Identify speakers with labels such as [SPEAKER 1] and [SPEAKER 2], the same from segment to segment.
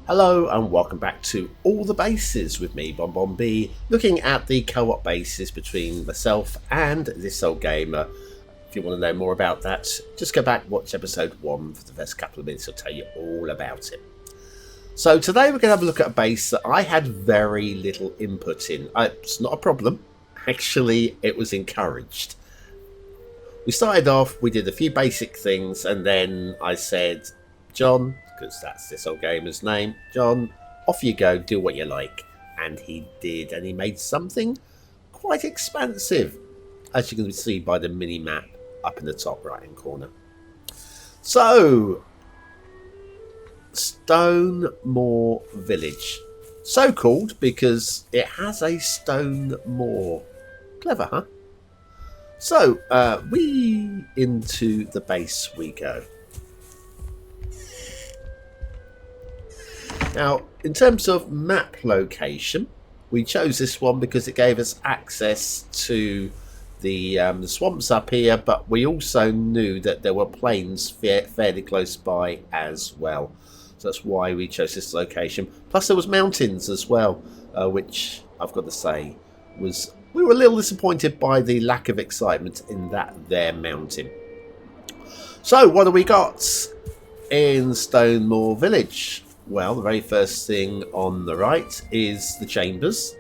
[SPEAKER 1] Hello and welcome back to All the Bases with me, Bon B, looking at the co-op bases between myself and this old gamer. If you want to know more about that, just go back and watch episode 1 for the first couple of minutes. I'll tell you all about it. So today we're going to have a look at a base that I had very little input in. It's not a problem. Actually, it was encouraged. We started off, we did a few basic things, and then I said, John, because that's this old gamer's name, John, off you go, do what you like. And he did, and he made something quite expansive, as you can see by the mini map up in the top right hand corner. So, Stone Moor Village. So called because it has a stone moor. Clever, huh? So, we into the base we go. Now, in terms of map location, we chose this one because it gave us access to the swamps up here, but we also knew that there were plains fairly close by as well. So that's why we chose this location. Plus there was mountains as well, which I've got to say we were a little disappointed by the lack of excitement in that there mountain. So what do we got in Stone Moor Village? Well, the very first thing on the right is the chambers.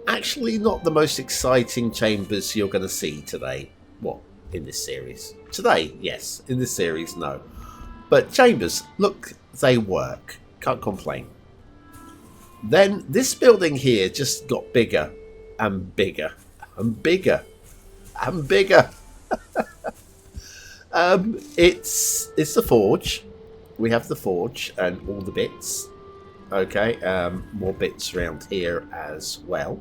[SPEAKER 1] Actually, not the most exciting chambers you're going to see today. What, in this series? Today, yes. In this series, no. But chambers, look, they work. Can't complain. Then this building here just got bigger and bigger and bigger and bigger. It's the forge. We have the forge and all the bits. Okay, more bits around here as well.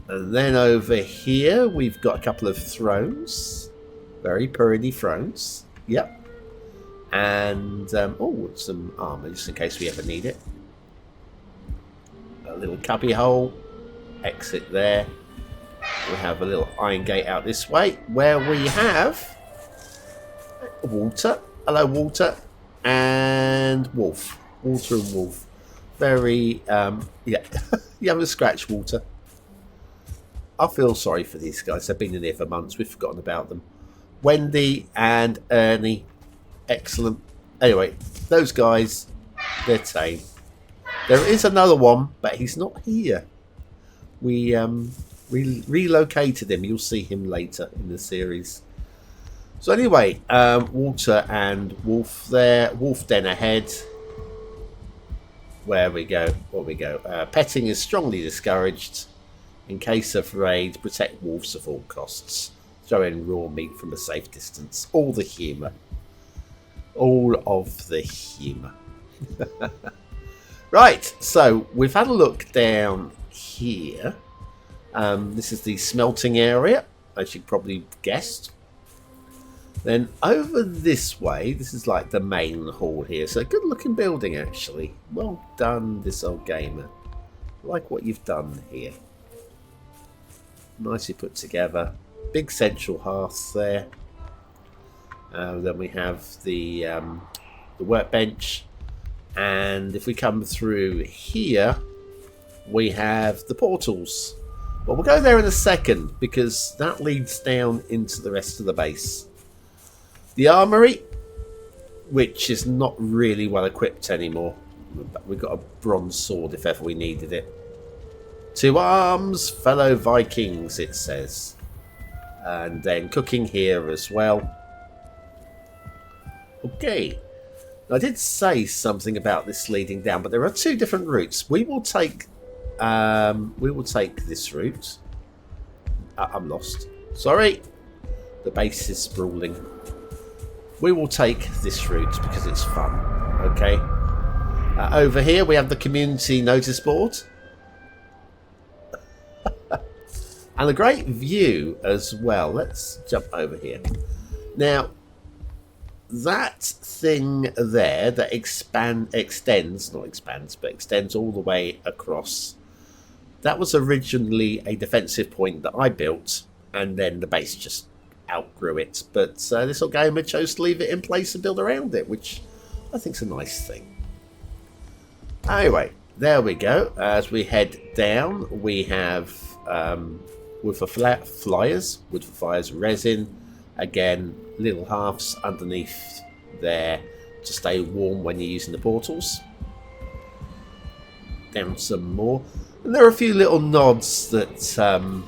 [SPEAKER 1] And then over here, we've got a couple of thrones. Very pretty thrones. Yep. And, some armor, just in case we ever need it. A little cubby hole. Exit there. We have a little iron gate out this way, where we have water. Hello, Walter, and Wolf. Walter and Wolf. Very, yeah. You have a scratch, Walter. I feel sorry for these guys. They've been in here for months. We've forgotten about them. Wendy and Ernie. Excellent. Anyway, those guys, they're tame. There is another one, but he's not here. We relocated him. You'll see him later in the series. So anyway, Walter and Wolf there. Wolf den ahead. Where we go? Petting is strongly discouraged. In case of raid, protect wolves at all costs. Throw in raw meat from a safe distance. All the humour. All of the humour. Right, so we've had a look down here. This is the smelting area, as you probably guessed. Then over this way, this is like the main hall here. So good looking building actually. Well done, this old gamer. I like what you've done here. Nicely put together. Big central hearth there. Then we have the workbench. And if we come through here, we have the portals. Well, we'll go there in a second because that leads down into the rest of the base. The armory, which is not really well equipped anymore. We've got a bronze sword if ever we needed it. To arms, fellow Vikings, it says. And then cooking here as well. Okay. I did say something about this leading down, but there are two different routes. We will take this route. I'm lost. Sorry. The base is sprawling. We will take this route because it's fun. Okay. Over here we have the community notice board. And a great view as well. Let's jump over here. Now, that thing there that extends all the way across. That was originally a defensive point that I built, and then the base just outgrew it. But this little gamer chose to leave it in place and build around it, which I think it's a nice thing. Anyway, there we go. As we head down, we have wood for flyers, resin. Again, little halves underneath there to stay warm when you're using the portals. Down some more. And there are a few little nods that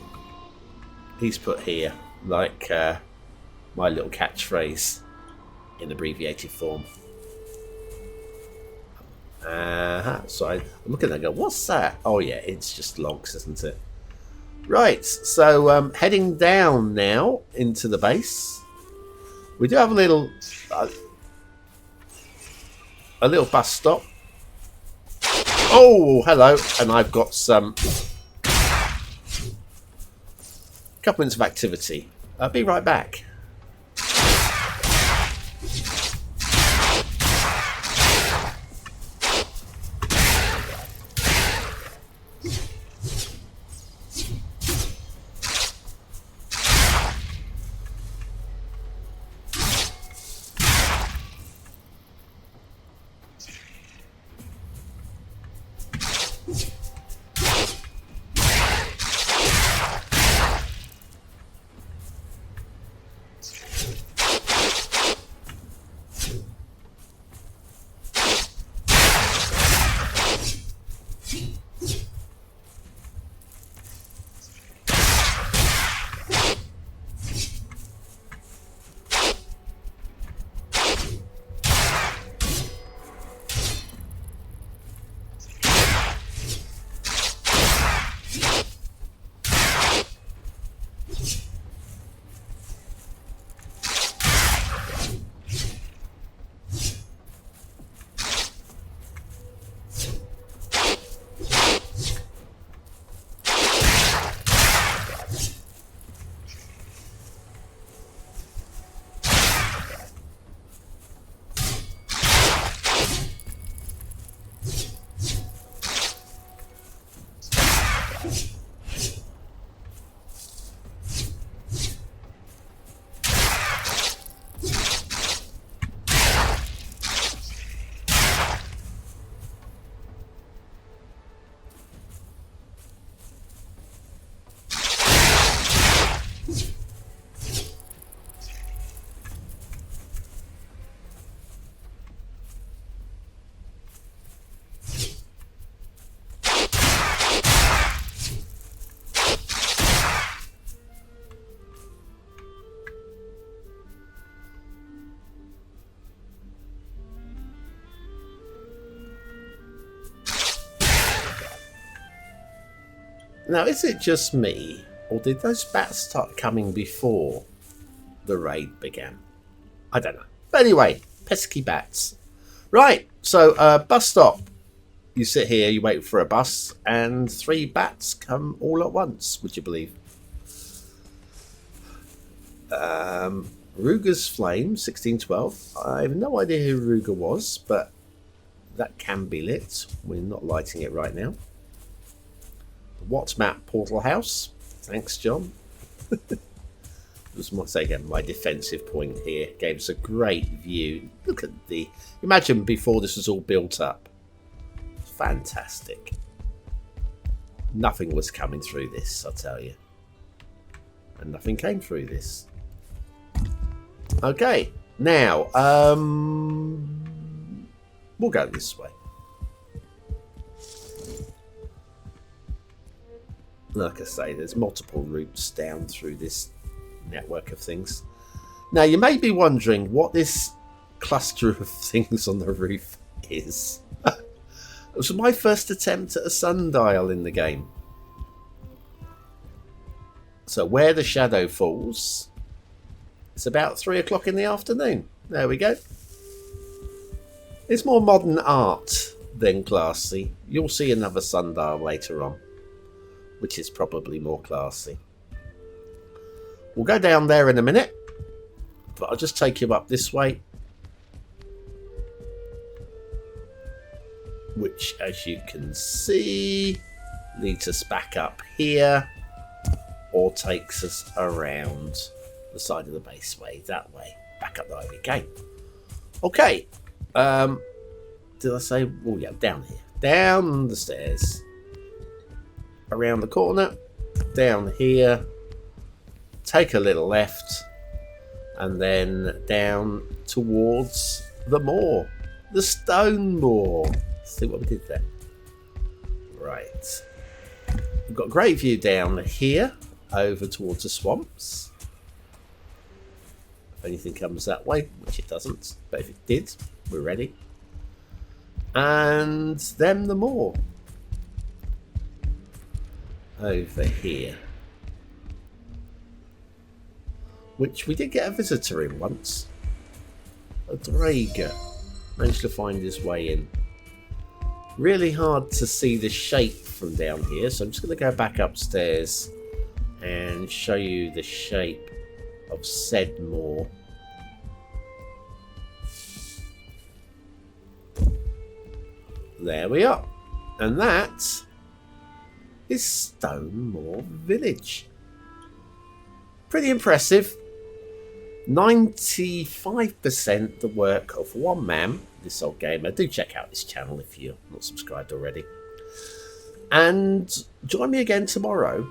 [SPEAKER 1] he's put here, like my little catchphrase in abbreviated form. So I'm looking at that and go, what's that? Oh yeah, it's just logs, isn't it? Right, so heading down now into the base. We do have a little bus stop. Oh, hello, and I've got some couple minutes of activity. I'll be right back. Now, is it just me, or did those bats start coming before the raid began? I don't know. But anyway, pesky bats. Right, so bus stop. You sit here, you wait for a bus, and 3 bats come all at once, would you believe? Ruger's Flame, 1612. I have no idea who Ruger was, but that can be lit. We're not lighting it right now. What's Map Portal House? Thanks, John. Just want to say again, my defensive point here gave us a great view. Look at the... Imagine before this was all built up. Fantastic. Nothing was coming through this, I'll tell you. And nothing came through this. Okay, now, we'll go this way. Like I say, there's multiple routes down through this network of things. Now, you may be wondering what this cluster of things on the roof is. It was my first attempt at a sundial in the game. So where the shadow falls, it's about 3 o'clock in the afternoon. There we go. It's more modern art than classy. You'll see another sundial later on, which is probably more classy. We'll go down there in a minute, but I'll just take you up this way, which, as you can see, leads us back up here, or takes us around the side of the baseway, that way, back up the way we came. Okay, Did I say? Oh yeah, down here. Down the stairs. Around the corner. Down here. Take a little left. And then down towards the moor. The stone moor. Let's see what we did there. Right. We've got a great view down here. Over towards the swamps. If anything comes that way, which it doesn't. But if it did, we're ready. And then the moor. Over here. Which we did get a visitor in once. A Drager. Managed to find his way in. Really hard to see the shape from down here, so I'm just going to go back upstairs and show you the shape of said moor. There we are. And that is Stone Moor Village. Pretty impressive. 95% the work of one man, This Old Gamer. Do check out this channel if you're not subscribed already. And join me again tomorrow,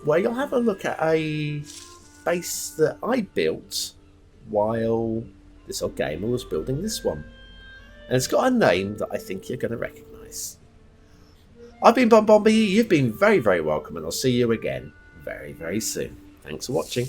[SPEAKER 1] where you'll have a look at a base that I built while This Old Gamer was building this one. And it's got a name that I think you're going to recognise. I've been Bombombi, you've been very, very welcome, and I'll see you again very, very soon. Thanks for watching.